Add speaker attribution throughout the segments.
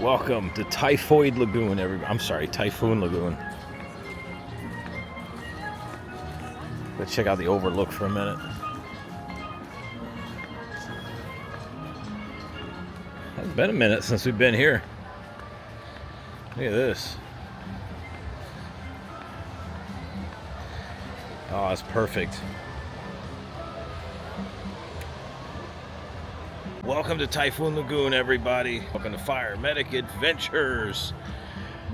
Speaker 1: Welcome to Typhoon Lagoon, everybody. I'm sorry, Typhoon Lagoon. Let's check out the overlook for a minute. It's been a minute since we've been here. Look at this. Oh, that's perfect. Welcome to Typhoon Lagoon, everybody. Welcome to Fire Medic Adventures.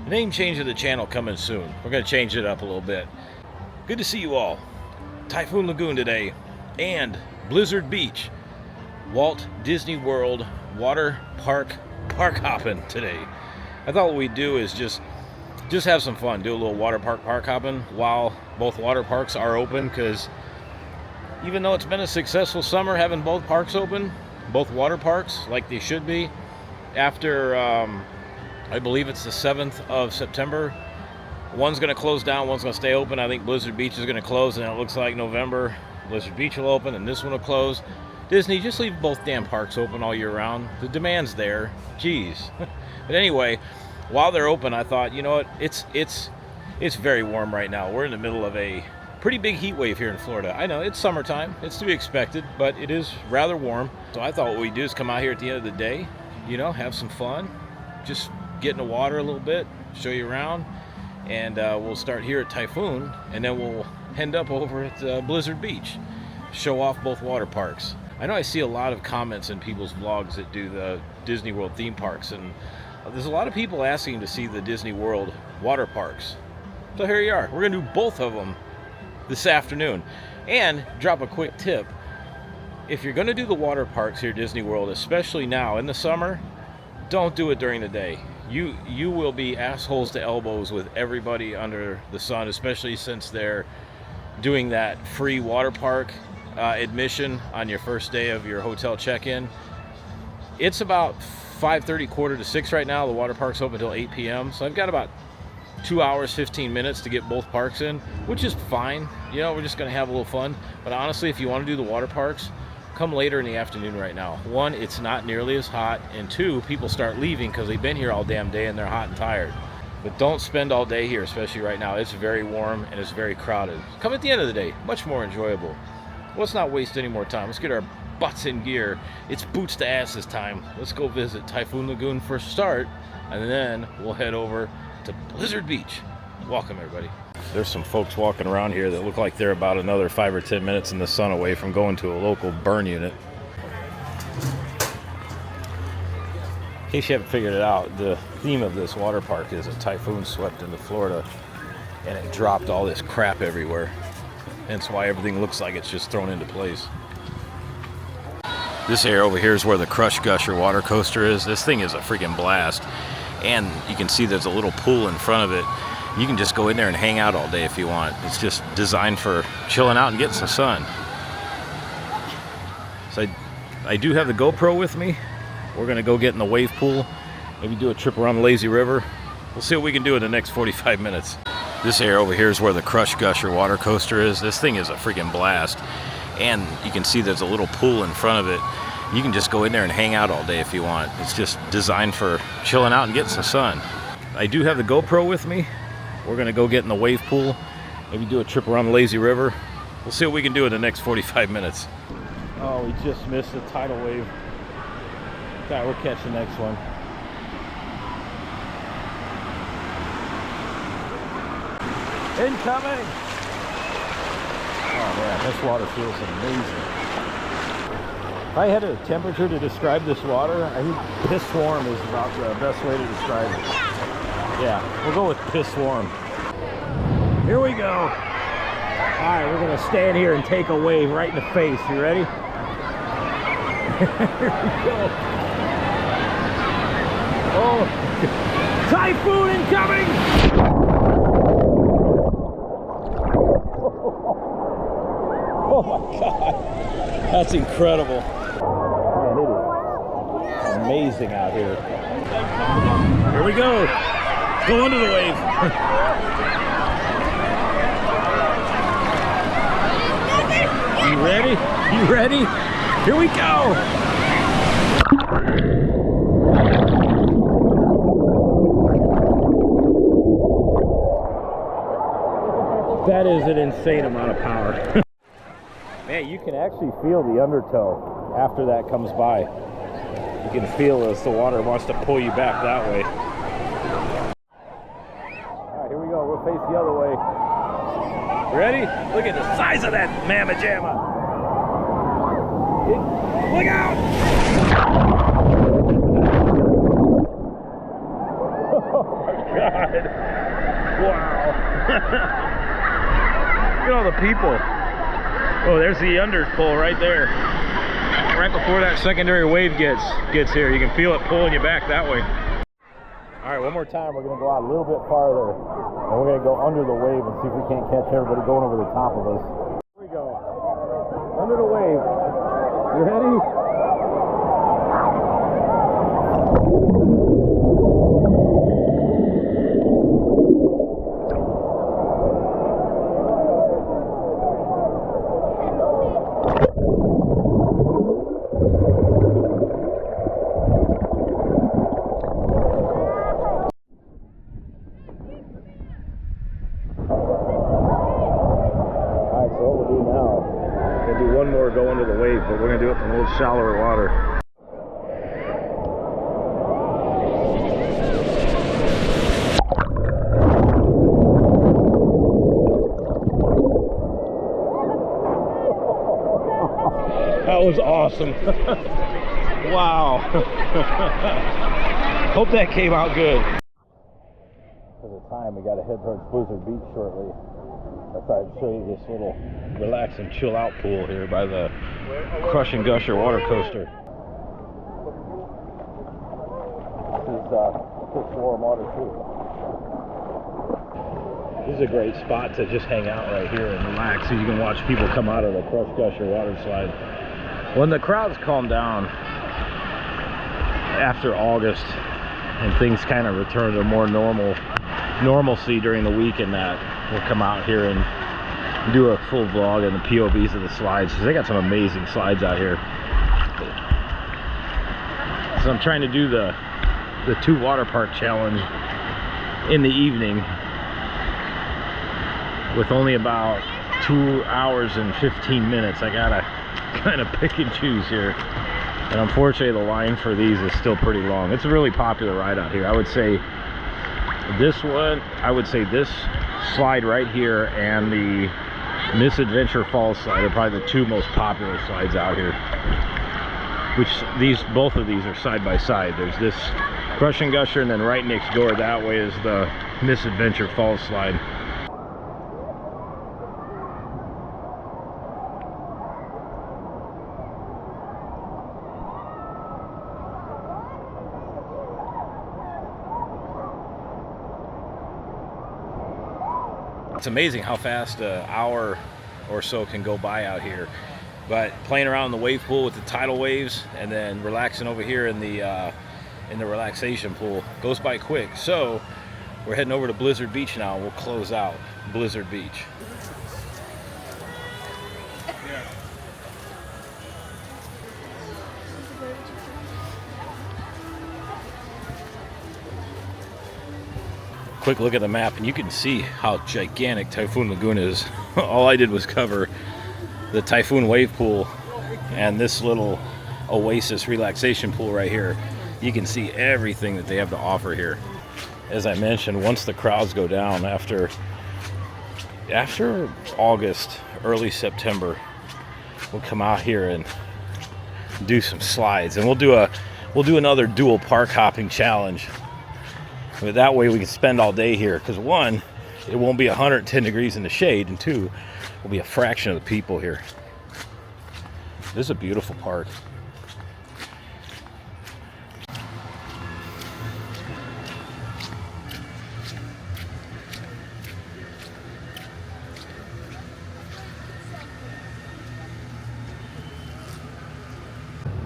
Speaker 1: Name change of the channel coming soon. We're going to change it up a little bit. Good to see you all. Typhoon Lagoon today and Blizzard Beach. Walt Disney World water park hopping today. I thought what we'd do is just have some fun. Do a little water park hopping while both water parks are open, because even though it's been a successful summer having both parks open, both water parks, like they should be, after I believe it's the 7th of September, one's going to close down, one's going to stay open. I think Blizzard Beach is going to close, and it looks like November Blizzard Beach will open and this one will close. Disney, just leave both damn parks open all year round. The demand's there. Jeez. But anyway, while they're open, I thought, you know what, it's very warm right now. We're in the middle of a pretty big heat wave here in Florida. I know it's summertime, it's to be expected, but it is rather warm. So I thought what we'd do is come out here at the end of the day, you know, have some fun, just get in the water a little bit, show you around, and we'll start here at Typhoon, and then we'll end up over at Blizzard Beach, show off both water parks. I know I see a lot of comments in people's vlogs that do the Disney World theme parks, and there's a lot of people asking to see the Disney World water parks. So here you are. We're going to do both of them this afternoon. And drop a quick tip: if you're going to do the water parks here at Disney World, especially now in the summer, don't do it during the day. You will be assholes to elbows with everybody under the sun, especially since they're doing that free water park admission on your first day of your hotel check-in. It's about 5:30, quarter to 6 right now. The water park's open until 8 p.m. So I've got about 2 hours, 15 minutes to get both parks in, which is fine. You know, we're just going to have a little fun. But honestly, if you want to do the water parks, come later in the afternoon right now. One, it's not nearly as hot, and two, people start leaving because they've been here all damn day and they're hot and tired. But don't spend all day here, especially right now. It's very warm and it's very crowded. Come at the end of the day, much more enjoyable. Let's not waste any more time. Let's get our butts in gear. It's boots to ass this time. Let's go visit Typhoon Lagoon for a start, and then we'll head over to Blizzard Beach. Welcome, everybody. There's some folks walking around here that look like they're about another 5 or 10 minutes in the sun away from going to a local burn unit. In case you haven't figured it out, the theme of this water park is a typhoon swept into Florida and it dropped all this crap everywhere. Hence why everything looks like it's just thrown into place. This area over here is where the Crush Gusher water coaster is. This thing is a freaking blast. And you can see there's a little pool in front of it. You can just go in there and hang out all day if you want. It's just designed for chilling out and getting some sun. So I do have the GoPro with me. We're gonna go get in the wave pool, maybe do a trip around the lazy river. We'll see what we can do in the next 45 minutes. This area over here is where the Crush Gusher water coaster is. This thing is a freaking blast. And you can see there's a little pool in front of it. You can just go in there and hang out all day if you want. It's just designed for chilling out and getting some sun. I do have the GoPro with me. We're gonna go get in the wave pool, maybe do a trip around the lazy river. We'll see what we can do in the next 45 minutes. Oh, we just missed the tidal wave. Okay, we'll catch the next one. Incoming! Oh man, this water feels amazing. If I had a temperature to describe this water, I think piss warm is about the best way to describe it. Yeah, we'll go with piss warm. Here we go. All right, we're gonna stand here and take a wave right in the face. You ready? Here we go. Oh, typhoon incoming! Oh my God, that's incredible. Man, it is amazing out here. Here we go. Go under the wave. You ready? You ready? Here we go. That is an insane amount of power. Man, you can actually feel the undertow after that comes by. You can feel as the water wants to pull you back that way. All right, here we go. We'll face the other way. Ready? Look at the size of that mamma jamma. Look out! Oh my God. Wow. Look at all the people. Oh, there's the underpull right there. Right before that secondary wave gets here. You can feel it pulling you back that way. All right, one more time. We're going to go out a little bit farther. And we're going to go under the wave and see if we can't catch everybody going over the top of us. Here we go. Under the wave. You ready? Go under the wave, but we're going to do it from a little shallower water. That was awesome. Wow. Hope that came out good. For the time, we got to head towards Blizzard Beach shortly. I thought I'd show you this little relax and chill out pool here by the Crush and Gusher water coaster. This is just warm water too. This is a great spot to just hang out right here and relax, so you can watch people come out of the Crush Gusher water slide. When the crowds calm down after August and things kind of return to more normalcy during the week, and that we'll come out here and do a full vlog on the POVs of the slides, because they got some amazing slides out here. So I'm trying to do the 2 water park challenge in the evening with only about 2 hours and 15 minutes. I gotta kind of pick and choose here, and unfortunately the line for these is still pretty long. It's a really popular ride out here. I would say this one, this slide right here and the Misadventure Falls slide are probably the 2 most popular slides out here. Both of these are side by side. There's this Crush and Gusher, and then right next door that way is the Misadventure Falls slide. It's amazing how fast an hour or so can go by out here. But playing around in the wave pool with the tidal waves, and then relaxing over here in the relaxation pool goes by quick. So we're heading over to Blizzard Beach now. We'll close out Blizzard Beach. Quick look at the map, and you can see how gigantic Typhoon Lagoon is. All I did was cover the Typhoon wave pool and this little oasis relaxation pool right here. You can see everything that they have to offer here. As I mentioned, once the crowds go down after August, early September, we'll come out here and do some slides, and we'll do another dual park hopping challenge. But that way we can spend all day here, because 1, it won't be 110 degrees in the shade, and 2, will be a fraction of the people here. This is a beautiful park.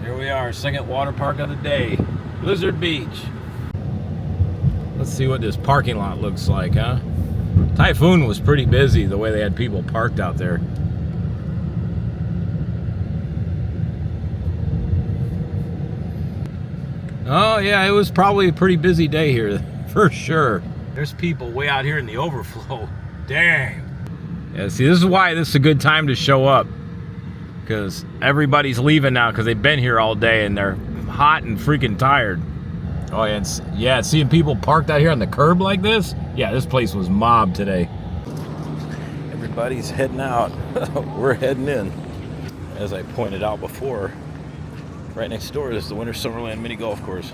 Speaker 1: Here we are, second water park of the day, Blizzard Beach. Let's see what this parking lot looks like, huh? Typhoon was pretty busy the way they had people parked out there. Oh yeah, it was probably a pretty busy day here, for sure. There's people way out here in the overflow. Dang. Yeah, see, this is why this is a good time to show up. Because everybody's leaving now because they've been here all day and they're hot and freaking tired. Oh, yeah, seeing people parked out here on the curb like this? Yeah, this place was mobbed today. Everybody's heading out. We're heading in. As I pointed out before, right next door is the Winter Summerland mini golf course.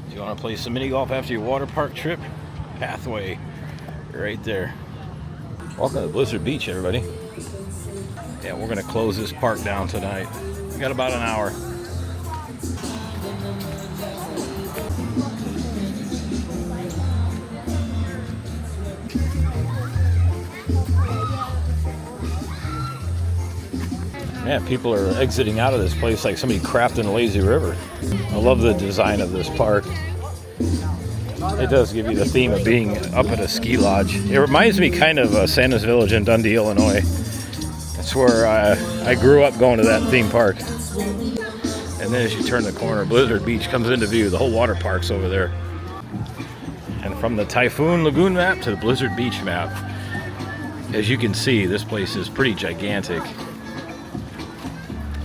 Speaker 1: If you want to play some mini golf after your water park trip, pathway right there. Welcome to Blizzard Beach, everybody. Yeah, we're going to close this park down tonight. We got about an hour. Man, people are exiting out of this place like somebody crapped in a lazy river. I love the design of this park. It does give you the theme of being up at a ski lodge. It reminds me kind of Santa's Village in Dundee, Illinois. That's where I grew up going to that theme park. And then as you turn the corner, Blizzard Beach comes into view. The whole water park's over there. And from the Typhoon Lagoon map to the Blizzard Beach map, as you can see, this place is pretty gigantic.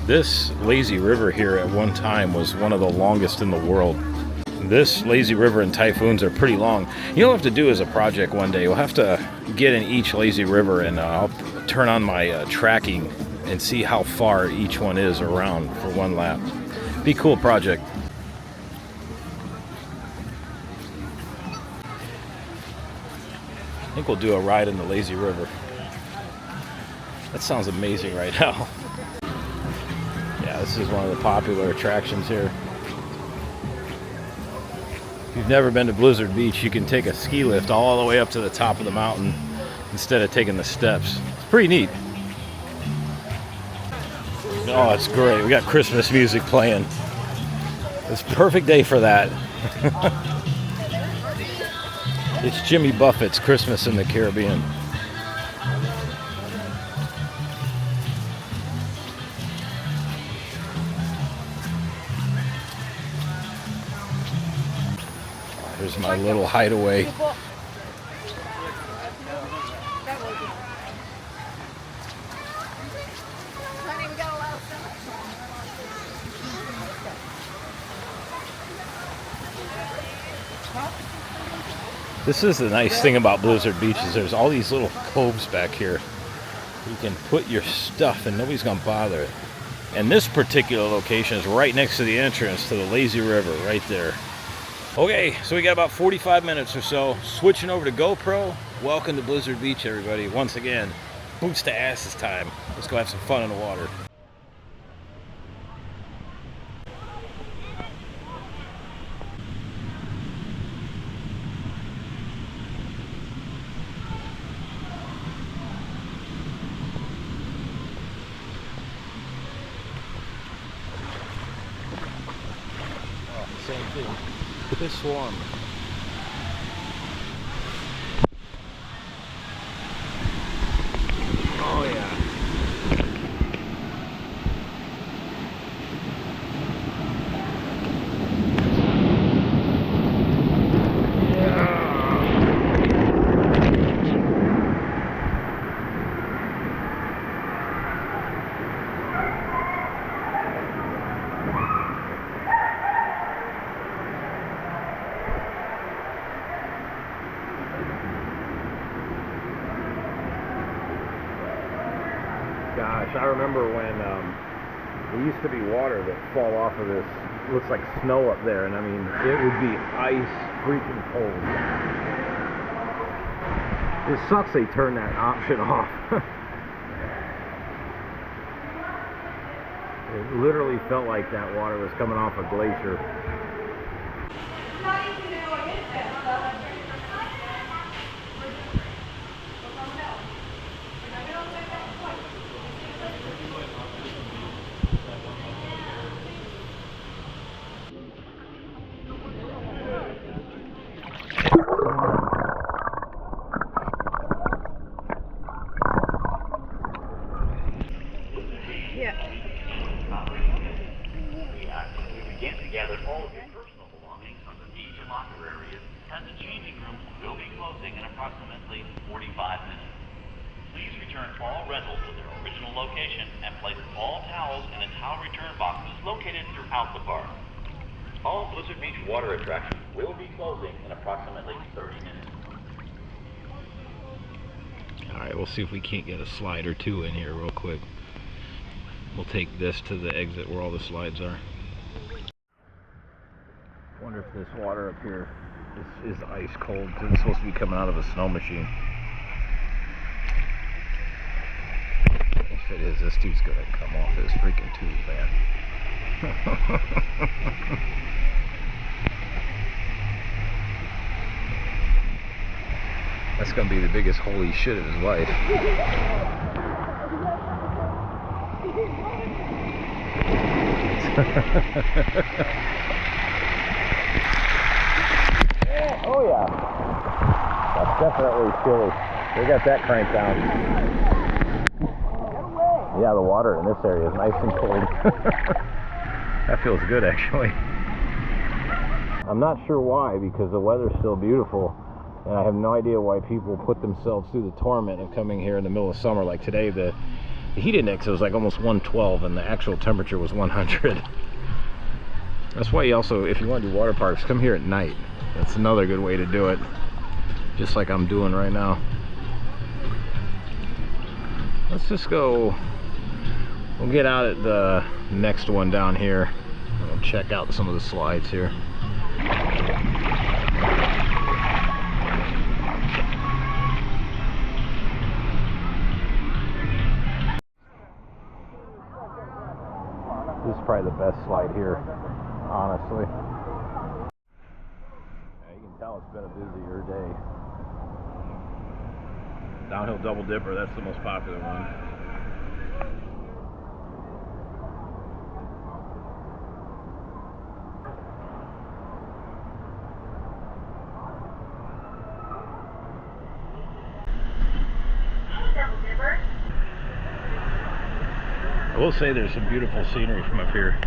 Speaker 1: This lazy river here at one time was one of the longest in the world. This lazy river and typhoons are pretty long. You'll have to do as a project one day. We'll have to get in each lazy river and I'll turn on my tracking and see how far each one is around for one lap. Be a cool project. I think we'll do a ride in the lazy river. That sounds amazing right now. Yeah, this is one of the popular attractions here. If you've never been to Blizzard Beach, you can take a ski lift all the way up to the top of the mountain instead of taking the steps. It's pretty neat. Oh, it's great. We got Christmas music playing. It's a perfect day for that. It's Jimmy Buffett's Christmas in the Caribbean. Here's my little hideaway. This is the nice thing about Blizzard Beach is there's all these little coves back here. You can put your stuff and nobody's gonna bother it. And this particular location is right next to the entrance to the lazy river, right there. Okay, so we got about 45 minutes or so. Switching over to GoPro. Welcome to Blizzard Beach, everybody. Once again, boots to asses time. Let's go have some fun in the water. Same thing. This one. Oh yeah. Gosh, I remember when there used to be water that fall off of this. It looks like snow up there, and I mean, it would be ice freaking cold. It sucks they turned that option off. It literally felt like that water was coming off a glacier.
Speaker 2: Gather all of your personal belongings from the beach and locker areas, as the changing rooms will be closing in approximately 45 minutes. Please return return all rentals to their original location and place all towels in the towel return boxes located throughout the park. All Blizzard Beach water attractions will be closing in approximately 30 minutes.
Speaker 1: Alright, we'll see if we can't get a slide or two in here real quick. We'll take this to the exit where all the slides are. Wonder if this water up here is ice cold, because it's supposed to be coming out of a snow machine. If it is, this dude's gonna come off his freaking tube, man. That's gonna be the biggest holy shit of his life. Oh yeah, that's definitely chilly. We got that cranked down. Yeah, the water in this area is nice and cold. That feels good, actually. I'm not sure why, because the weather's still beautiful, and I have no idea why people put themselves through the torment of coming here in the middle of summer. Like today, the heat index was like almost 112, and the actual temperature was 100. That's why you also, if you want to do water parks, come here at night. That's another good way to do it, just like I'm doing right now. Let's just go, we'll get out at the next one down here. We'll check out some of the slides here. This is probably the best slide here, honestly. Yeah, you can tell it's been a busier day. Downhill double dipper, that's the most popular one. I will say there's some beautiful scenery from up here.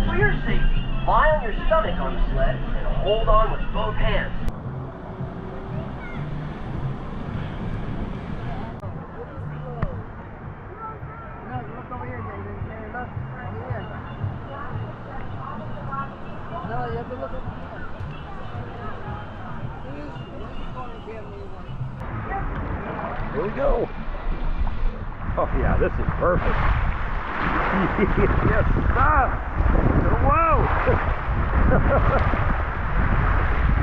Speaker 3: For your safety, lie on your stomach on the sled and hold on with both hands.
Speaker 4: Look over here, David. Look over here. No, you have to look over here.
Speaker 1: Here we go. Oh yeah, this is perfect. Yes, stop. Whoa.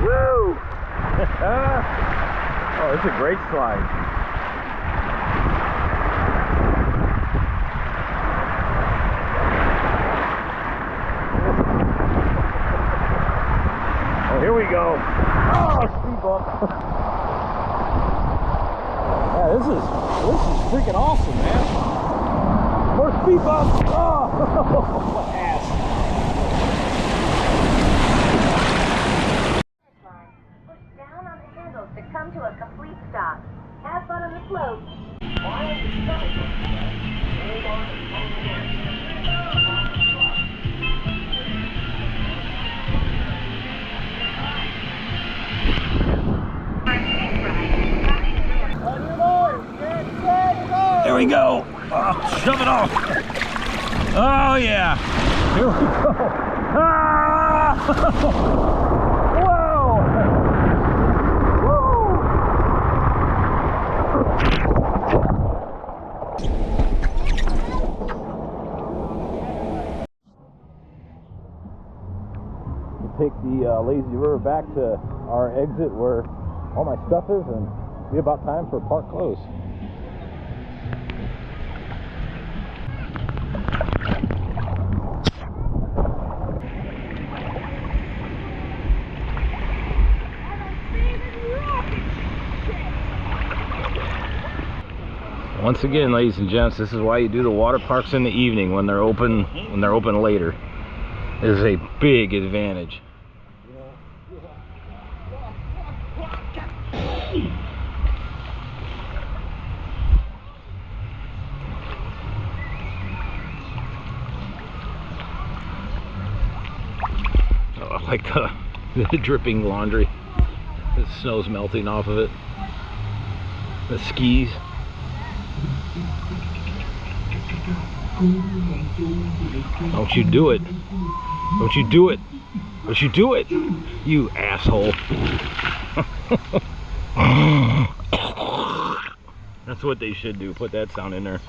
Speaker 1: Woo. Oh, it's a great slide. Oh, here we go. Oh, speed bump. Yeah, this is freaking awesome, man. More speed bump. Oh, what ass.
Speaker 5: Push down on the handles to come to a complete stop. Have fun on the slope.
Speaker 1: There we go. Oh, shove it off. Oh yeah. Here we go. Ah! Whoa. Woo. We'll take the lazy river back to our exit where all my stuff is, and it'll be about time for park close. Once again, ladies and gents, this is why you do the water parks in the evening when they're open later. It is a big advantage. like the dripping laundry. The snow's melting off of it. The skis. Don't you do it. Don't you do it. Don't you do it. You asshole. That's what they should do. Put that sound in there.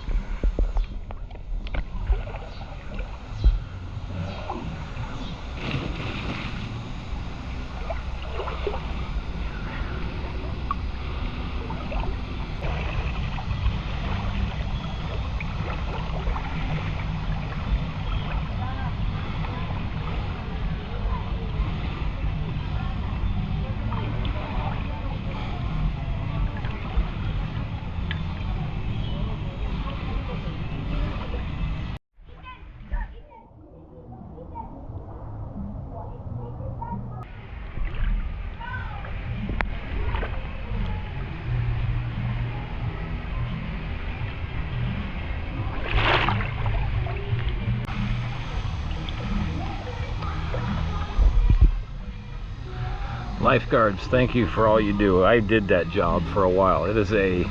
Speaker 1: Lifeguards, thank you for all you do. I did that job for a while. It is a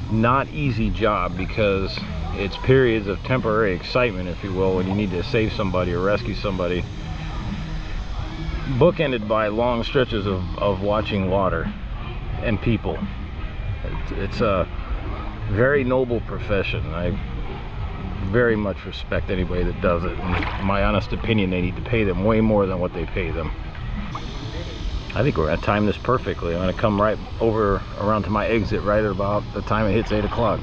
Speaker 1: not easy job because it's periods of temporary excitement, if you will, when you need to save somebody or rescue somebody, bookended by long stretches of watching water and people. It's a very noble profession. I very much respect anybody that does it. In my honest opinion, they need to pay them way more than what they pay them. I think we're going to time this perfectly. I'm going to come right over around to my exit right at about the time it hits 8 o'clock.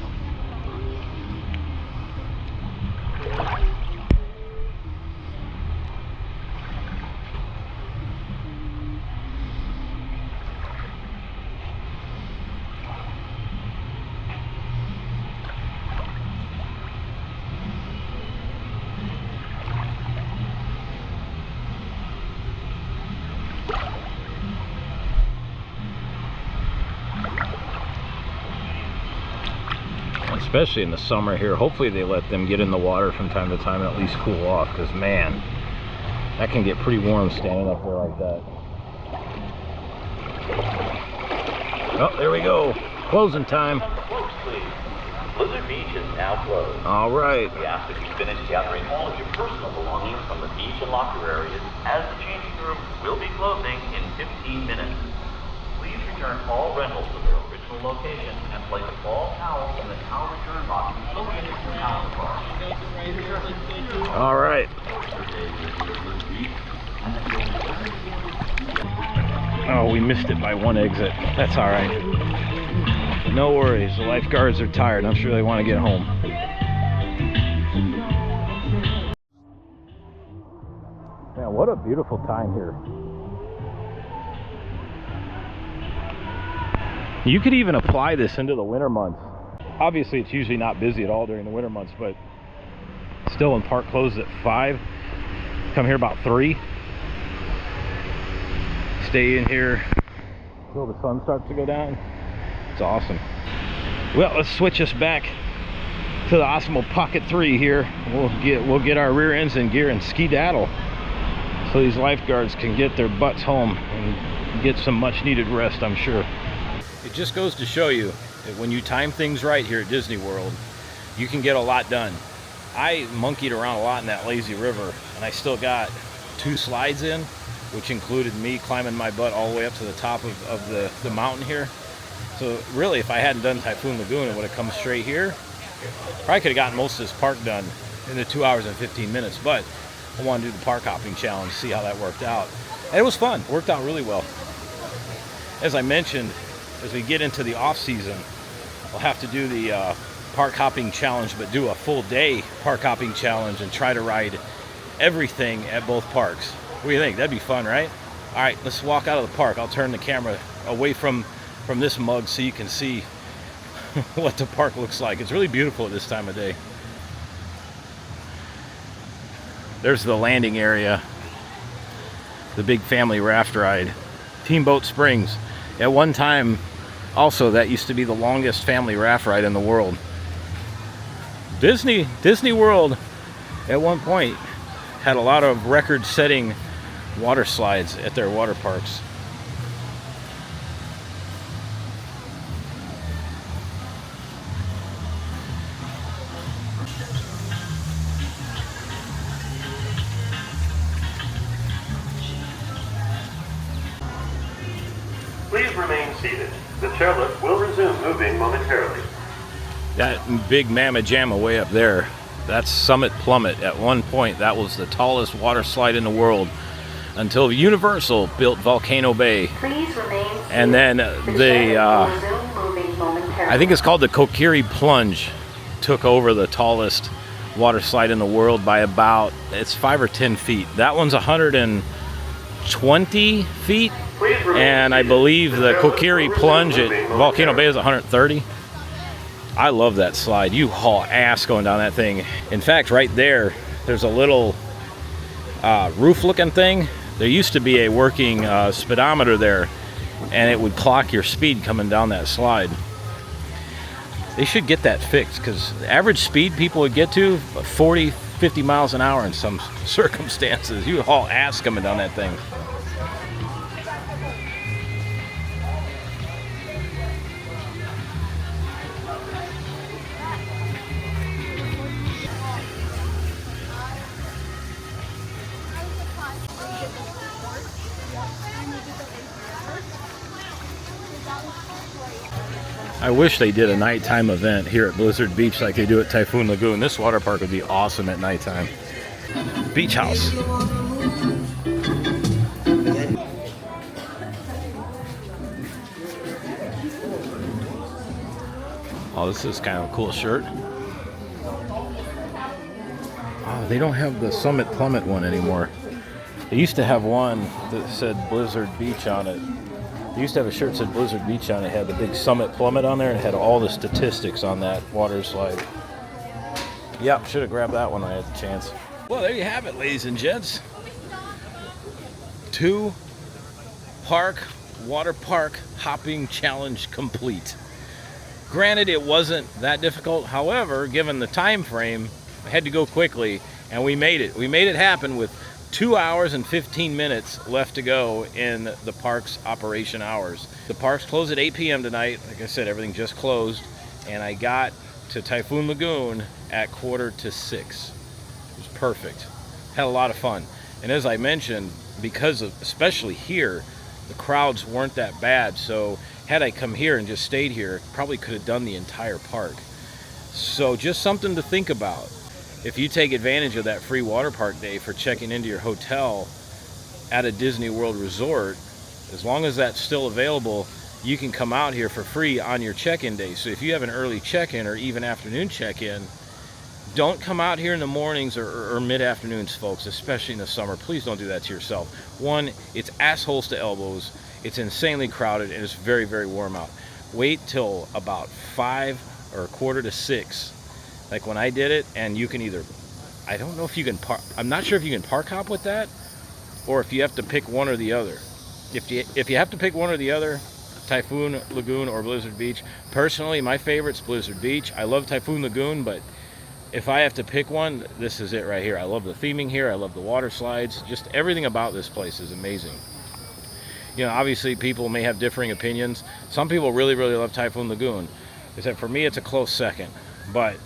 Speaker 1: Especially in the summer here. Hopefully they let them get in the water from time to time and at least cool off, because man, that can get pretty warm standing up there like that. Oh, there we go. Closing time.
Speaker 2: Close, please. Blizzard Beach is now closed.
Speaker 1: All right.
Speaker 2: We ask that you finish gathering all of your personal belongings from the beach and locker areas, as the changing room will be closing in 15 minutes. Please return all rentals to their original location and place all towels in the towel return box located throughout the bar.
Speaker 1: All right. Oh, we missed it by one exit. That's all right. No worries. The lifeguards are tired. I'm sure they want to get home. Man, what a beautiful time here. You could even apply this into the winter months. Obviously, it's usually not busy at all during the winter months, but still, when park closes at 5, come here about 3. Stay in here until the sun starts to go down. It's awesome. Well, let's switch us back to the Osmo Pocket 3 here. We'll get our rear ends in gear and skedaddle so these lifeguards can get their butts home and get some much needed rest, I'm sure. It just goes to show you that when you time things right here at Disney World, you can get a lot done. I monkeyed around a lot in that lazy river, and I still got 2 slides in, which included me climbing my butt all the way up to the top of the mountain here. So really, if I hadn't done Typhoon Lagoon, it would have come straight here. Probably could have gotten most of this park done in the 2 hours and 15 minutes, but I wanted to do the park hopping challenge, see how that worked out. And it was fun, worked out really well. As I mentioned, as we get into the off season, we'll have to do the park hopping challenge, but do a full day park hopping challenge and try to ride everything at both parks. What do you think? That'd be fun, right? All right, let's walk out of the park. I'll turn the camera away from this mug so you can see what the park looks like. It's really beautiful at this time of day. There's the landing area, the big family raft ride, Steamboat Springs. At one time, also, that used to be the longest family raft ride in the world. Disney World at one point had a lot of record-setting water slides at their water parks.
Speaker 6: Please remain seated. The chairlift will resume moving momentarily.
Speaker 1: That big mamma jamma way up there, that's Summit Plummet. At one point, that was the tallest water slide in the world until Universal built Volcano Bay.
Speaker 5: Please remain seated.
Speaker 1: And then I think it's called the Kokiri Plunge, took over the tallest water slide in the world by about, it's 5 or 10 feet. That one's 120 feet. And I believe the Kokiri Plunge at Volcano Bay is 130. I love that slide. You haul ass going down that thing. In fact, right there, there's a little roof-looking thing. There used to be a working speedometer there, and it would clock your speed coming down that slide. They should get that fixed, because the average speed people would get to 40, 50 miles an hour in some circumstances. You haul ass coming down that thing. I wish they did a nighttime event here at Blizzard Beach like they do at Typhoon Lagoon. This water park would be awesome at nighttime. Beach house. Oh, this is kind of a cool shirt. Oh, they don't have the Summit Plummet one anymore. They used to have one that said Blizzard Beach on it. They used to have a shirt that said Blizzard Beach on it. It had the big Summit Plummet on there, and it had all the statistics on that water slide. Yep, should have grabbed that one when I had the chance. Well, there you have it, ladies and gents. 2-park water park hopping challenge complete. Granted, it wasn't that difficult. However, given the time frame, I had to go quickly, and we made it. We made it happen with 2 hours and 15 minutes left to go in the park's operation hours. The park's closed at 8 p.m. tonight. Like I said, everything just closed, and I got to Typhoon Lagoon at 5:45. It was perfect. Had a lot of fun. And as I mentioned, because of, especially here, the crowds weren't that bad. So had I come here and just stayed here, probably could have done the entire park. So just something to think about. If you take advantage of that free water park day for checking into your hotel at a Disney World resort, as long as that's still available, you can come out here for free on your check-in day. So if you have an early check-in or even afternoon check-in, don't come out here in the mornings or mid-afternoons, folks, especially in the summer. Please don't do that to yourself. One, it's assholes to elbows, it's insanely crowded, and it's very, very warm out. Wait till about 5 or 5:45. Like when I did it, and you can either, I don't know if you can park, I'm not sure if you can park hop with that, or if you have to pick one or the other. If you have to pick one or the other, Typhoon Lagoon or Blizzard Beach. Personally, my favorite's Blizzard Beach. I love Typhoon Lagoon, but if I have to pick one, this is it right here. I love the theming here. I love the water slides. Just everything about this place is amazing. You know, obviously people may have differing opinions. Some people really, really love Typhoon Lagoon. Except for me, it's a close second. But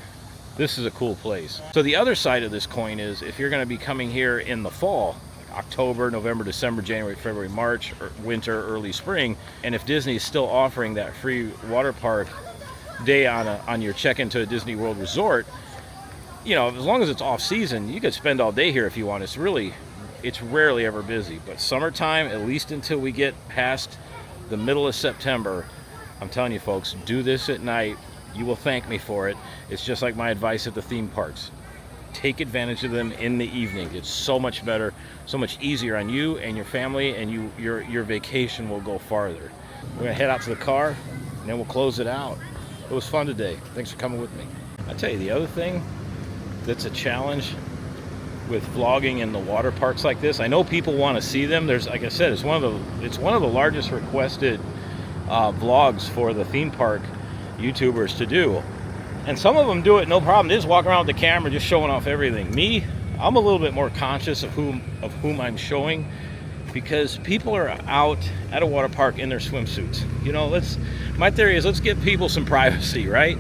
Speaker 1: this is a cool place. So the other side of this coin is if you're going to be coming here in the fall, October, November, December, January, February, March, or winter, early spring, and if Disney is still offering that free water park day on your check-in to a Disney World resort, you know, as long as it's off season, you could spend all day here if you want. It's rarely ever busy. But summertime, at least until we get past the middle of September, I'm telling you folks, do this at night. You will thank me for it. It's just like my advice at the theme parks. Take advantage of them in the evening. It's so much better, so much easier on you and your family, and your vacation will go farther. We're gonna head out to the car, and then we'll close it out. It was fun today. Thanks for coming with me. I'll tell you the other thing that's a challenge with vlogging in the water parks like this. I know people want to see them. There's, like I said, it's one of the largest requested vlogs for the theme park YouTubers to do, and some of them do it no problem. They just walk around with the camera just showing off everything. Me, I'm a little bit more conscious of whom I'm showing, because people are out at a water park in their swimsuits. You know, my theory is let's give people some privacy, right?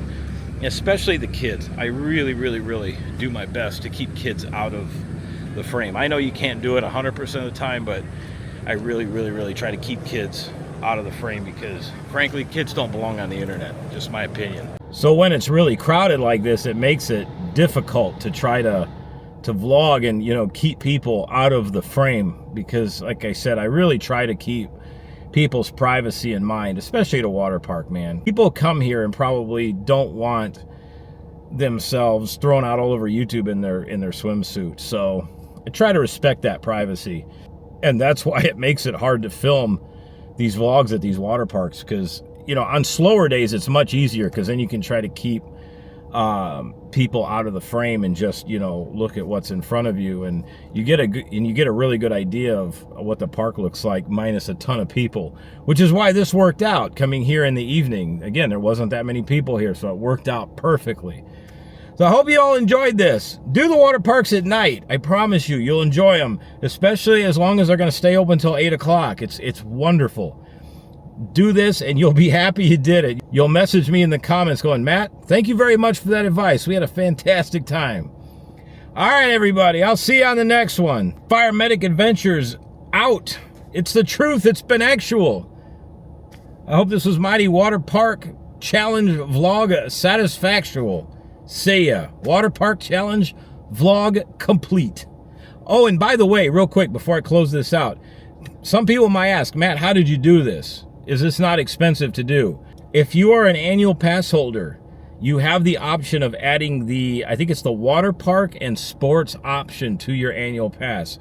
Speaker 1: Especially the kids. I really, really, really do my best to keep kids out of the frame. I know you can't do it 100% of the time, but I really, really, really try to keep kids out of the frame because, frankly, kids don't belong on the internet. Just my opinion. So when it's really crowded like this, it makes it difficult to try to vlog and, you know, keep people out of the frame because, like I said, I really try to keep people's privacy in mind, especially at a water park, man. People come here and probably don't want themselves thrown out all over YouTube in their swimsuit. So I try to respect that privacy. And that's why it makes it hard to film these vlogs at these water parks because, you know, on slower days, it's much easier because then you can try to keep people out of the frame and just, you know, look at what's in front of you, and you get a really good idea of what the park looks like minus a ton of people, which is why this worked out coming here in the evening. Again, there wasn't that many people here, so it worked out perfectly. So I hope you all enjoyed this. Do the water parks at night. I promise you, you'll enjoy them, especially as long as they're going to stay open until 8 o'clock. It's wonderful. Do this and you'll be happy you did it. You'll message me in the comments going, Matt, thank you very much for that advice. We had a fantastic time. All right, everybody, I'll see you on the next one. Fire Medic Adventures out. It's the truth. It's been actual. I hope this was Mighty Water Park Challenge vlog satisfactual. See ya. Water Park Challenge vlog complete. Oh, and by the way, real quick before I close this out, some people might ask, Matt, how did you do this? Is this not expensive to do? If you are an annual pass holder, you have the option of adding I think it's the water park and sports option to your annual pass,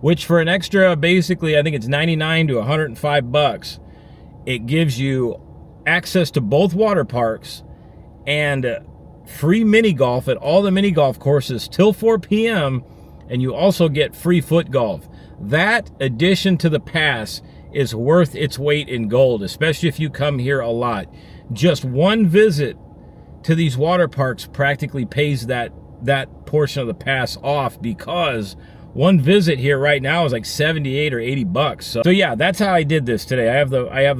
Speaker 1: which for an extra, basically, I think it's 99 to 105 bucks. It gives you access to both water parks and free mini golf at all the mini golf courses till 4 p.m. And you also get free foot golf. That addition to the pass is worth its weight in gold, especially if you come here a lot. Just one visit to these water parks practically pays that portion of the pass off, because one visit here right now is like 78 or 80 bucks. So yeah, that's how I did this today. I have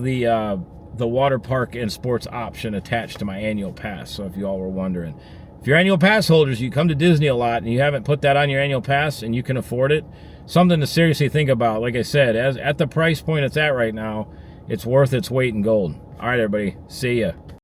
Speaker 1: the water park and sports option attached to my annual pass. So if you all were wondering, if you're annual pass holders, you come to Disney a lot and you haven't put that on your annual pass and you can afford it, something to seriously think about. Like I said, at the price point it's at right now, it's worth its weight in gold. All right, everybody, see ya.